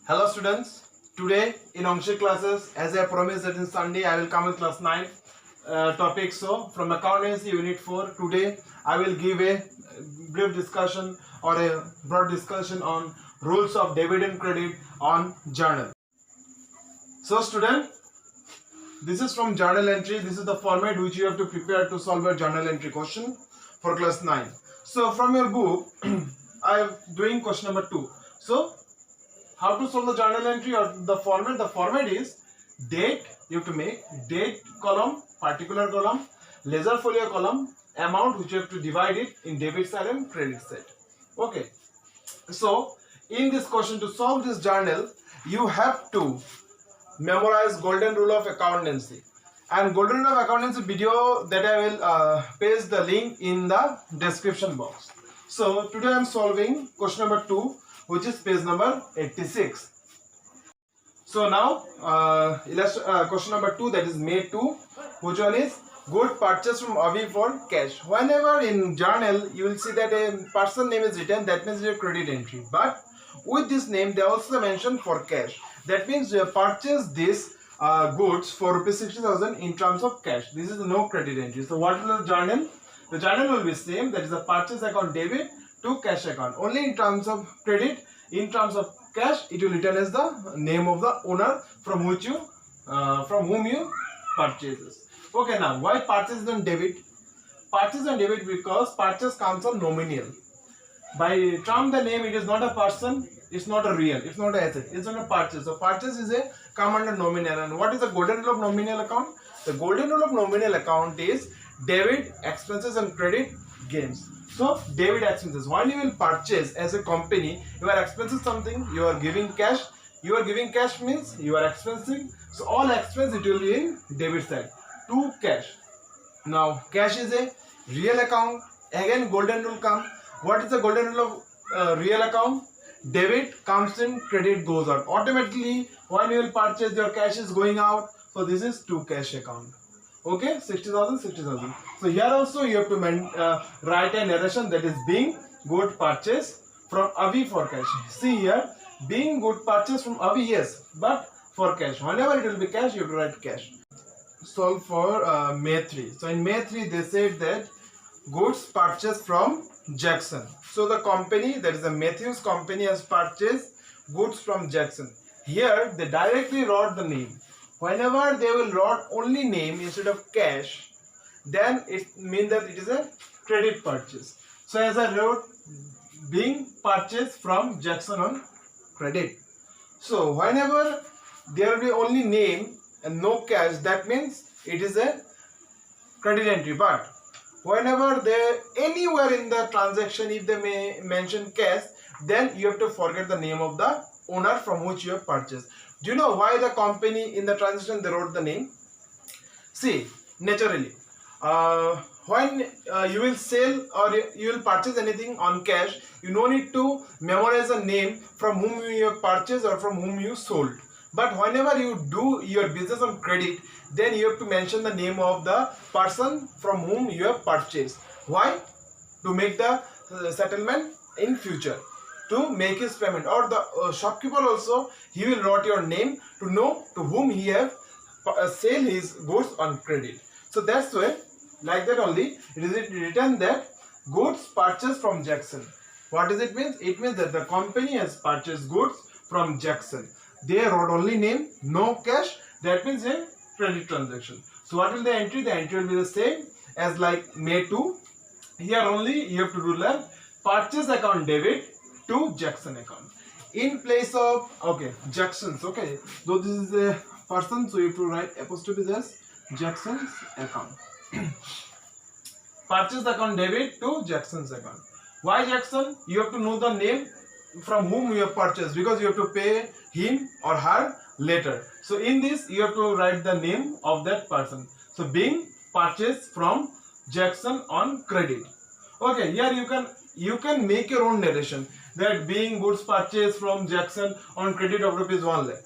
Hello students, today in Angshik classes, as I promised that in Sunday I will come with class 9 topic. So from Accountancy unit 4, today I will give a brief discussion or a broad discussion on rules of debit and credit on journal. So student, this is from journal entry. This is the format which you have to prepare to solve a journal entry question for class 9. So from your book, I am doing question number 2. So how to solve the journal entry or the format? The format is date. You have to make date column, particular column, ledger folio column, amount which you have to divide it in debit side and credit side. Okay. So in this question, to solve this journal, you have to memorize golden rule of accountancy. And golden rule of accountancy video that I will paste the link in the description box. So today I am solving question number 2, which is page number 86. So now question number 2, that is May 2, which one is good purchase from Avi for cash. Whenever in journal you will see that a person name is written, that means a credit entry, but with this name they also mention for cash. That means you have purchased this goods for rupees 60,000 in terms of cash. This is no credit entry. So what will the journal? The journal will be same, that is a purchase account debit to cash account. Only in terms of credit, in terms of cash, it will written as the name of the owner from whom you purchases. Okay, now why purchase on debit? Purchase on debit because purchase comes on nominal. By term the name, it is not a person, it's not a real, it's not an asset, it's not a purchase. So purchase is a come under nominal. And what is the golden rule of nominal account? The golden rule of nominal account is debit expenses and credit gains. So debit expenses, when you will purchase as a company, you are expensing something, you are giving cash. You are giving cash means you are expensing. So all expense it will be in debit side to cash. Now cash is a real account. Again golden rule come. What is the golden rule of real account? Debit comes in, credit goes out. Automatically when you will purchase, your cash is going out. So this is to cash account. Okay, 60,000, 60,000. So here also you have to write a narration, that is being good purchase from Avi for cash. See here, being good purchase from Avi, yes, but for cash. Whenever it will be cash, you have to write cash. Solve for May 3. So in May 3, they said that goods purchased from Jackson. So the company, that is the Matthews company, has purchased goods from Jackson. Here they directly wrote the name. Whenever they will write only name instead of cash, then it means that it is a credit purchase. So as I wrote, being purchased from Jackson on credit. So whenever there will be only name and no cash, that means it is a credit entry. But whenever they anywhere in the transaction, if they may mention cash, then you have to forget the name of the owner from which you have purchased. Do you know why the company in the transaction they wrote the name? See, naturally, when you will sell or you will purchase anything on cash, you no need to memorize a name from whom you have purchased or from whom you sold. But whenever you do your business on credit, then you have to mention the name of the person from whom you have purchased. Why? To make the settlement in future, to make his payment. Or the shopkeeper also, he will write your name to know to whom he have sell his goods on credit. So that's why, like that only, it is written that goods purchased from Jackson. What does it mean? It means that the company has purchased goods from Jackson. They wrote only name, no cash. That means a credit transaction. So what will the entry? The entry will be the same as like May 2. Here only you have to do like purchase account debit to Jackson account. In place of, okay, Jackson's, okay. So this is a person, so you have to write apostrophe as Jackson's account. Purchase account debit to Jackson's account. Why Jackson? You have to know the name from whom you have purchased, because you have to pay him or her later. So in this you have to write the name of that person. So being purchased from Jackson on credit. Okay, here you can make your own narration, that being goods purchased from Jackson on credit of rupees 1 lakh.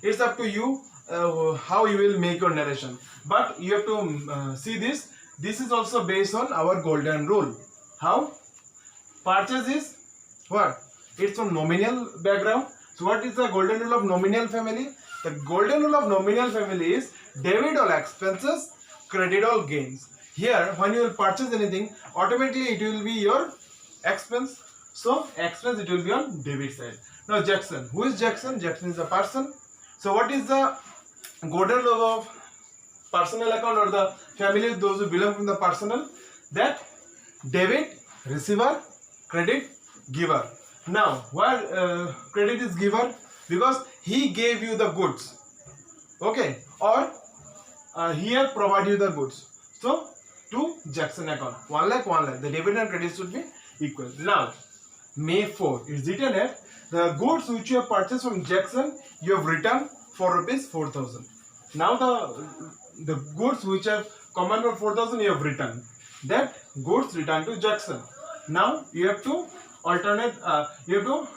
It's up to you how you will make your narration. But you have to see this. This is also based on our golden rule. How? Purchase is what? It's from nominal background. So what is the golden rule of nominal family? The golden rule of nominal family is debit all expenses, credit all gains. Here, when you will purchase anything, automatically it will be your expense. So expense it will be on debit side. Now Jackson, who is Jackson? Jackson is a person. So what is the golden rule of personal account or the family, those who belong from the personal? That debit, receiver, credit, giver. Now why credit is giver? Because he gave you the goods, okay, or here provide you the goods. So to Jackson account, 1 lakh, 1 lakh, the debit and credit should be equal. Now May 4 is written at the goods which you have purchased from Jackson, you have returned for rupees 4,000. Now the goods which have come under 4,000 you have returned. That goods returned to Jackson. Now you have to you have to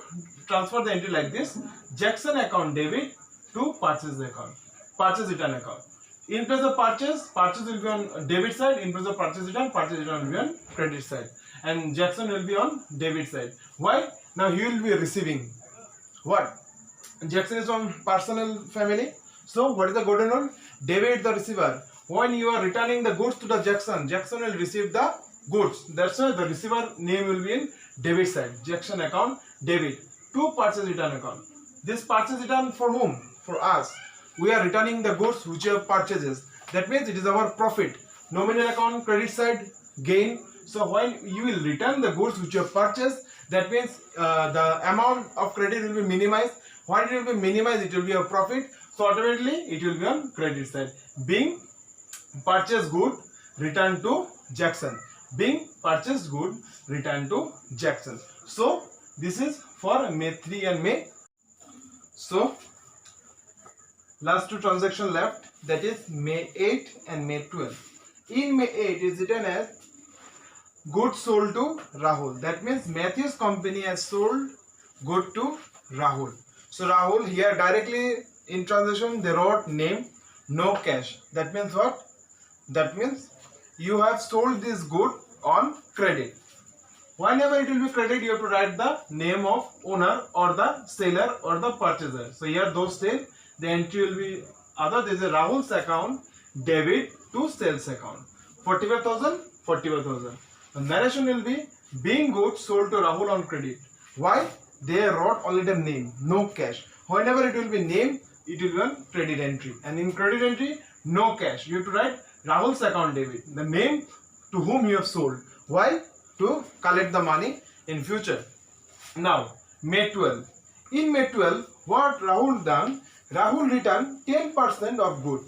transfer the entry like this: Jackson account debit to purchase account, purchase return account. In place of purchase will be on debit side. In place of purchase return will be on credit side, and Jackson will be on debit side. Why? Now he will be receiving what? Jackson is from personal family. So what is the golden rule? Debit the receiver. When you are returning the goods to the Jackson, Jackson will receive the goods. That's why the receiver name will be in debit side. Jackson account debit to purchase return account. This purchase return for whom? For us. We are returning the goods which we have purchases. That means it is our profit. Nominal account credit side gain. So when you will return the goods which you have purchased, that means the amount of credit will be minimized. When it will be minimized, it will be a profit. So automatically it will be on credit side. Being purchased good, return to Jackson. Being purchased good, return to Jackson. So this is for May 3 and May. So last two transactions left, that is May 8 and May 12. In May 8 is written as goods sold to Rahul. That means Matthew's company has sold good to Rahul. So Rahul, here directly in transaction they wrote name, no cash. That means what? That means you have sold this good on credit. Whenever it will be credit, you have to write the name of owner or the seller or the purchaser. So here those sale, the entry will be other. There is a Rahul's account debit to sales account. 45,000, 45,000. The narration will be being goods sold to Rahul on credit. Why? They wrote only the name, no cash. Whenever it will be name, it will be on credit entry. And in credit entry, no cash. You have to write Rahul's account debit, the name to whom you have sold. Why? To collect the money in future. Now, May 12. In May 12, what Rahul done? Rahul returned 10% of good.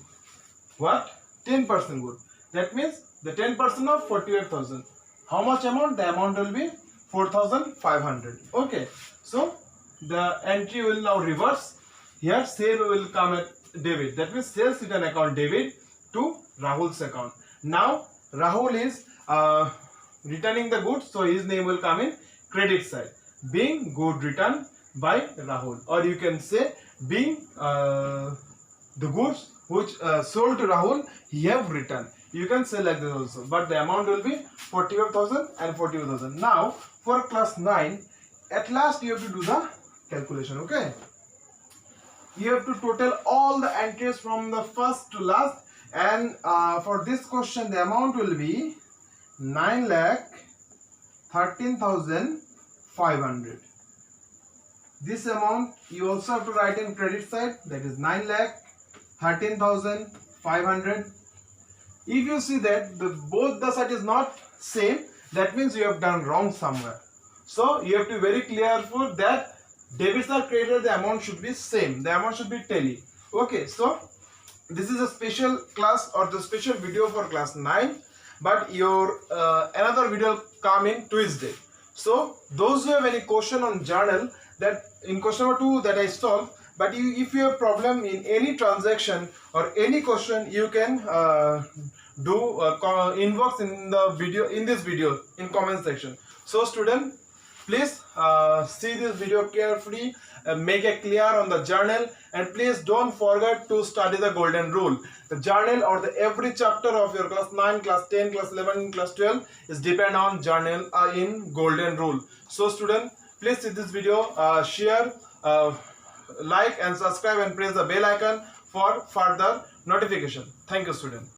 What? 10% good. That means the 10% of 48,000. How much amount? The amount will be 4,500. Okay. So the entry will now reverse. Here sale will come at debit. That means sales return account debit to Rahul's account. Now Rahul is returning the goods, so his name will come in credit side. Being good returned by Rahul, or you can say being the goods which sold to Rahul, he have returned. You can say like this also, but the amount will be 45,000 and 45,000. Now for class 9, at last you have to do the calculation. Okay, you have to total all the entries from the first to last, and for this question the amount will be 9,13,500. This amount you also have to write in credit side, that is 9,13,500. If you see that both the side is not same, that means you have done wrong somewhere. So you have to be very careful that debits or credit, the amount should be same, the amount should be tally. Okay, so this is a special class or the special video for class 9, but your another video come in Tuesday. So those who have any question on journal, that in question number 2 that I solved, but if you have problem in any transaction or any question, you can do inbox in the video, in this video, in comment section. So student, please see this video carefully, make it clear on the journal, and please don't forget to study the golden rule. The journal or the every chapter of your class 9, class 10, class 11, class 12 is depend on journal in golden rule. So student, please see this video, share, like and subscribe and press the bell icon for further notification. Thank you, student.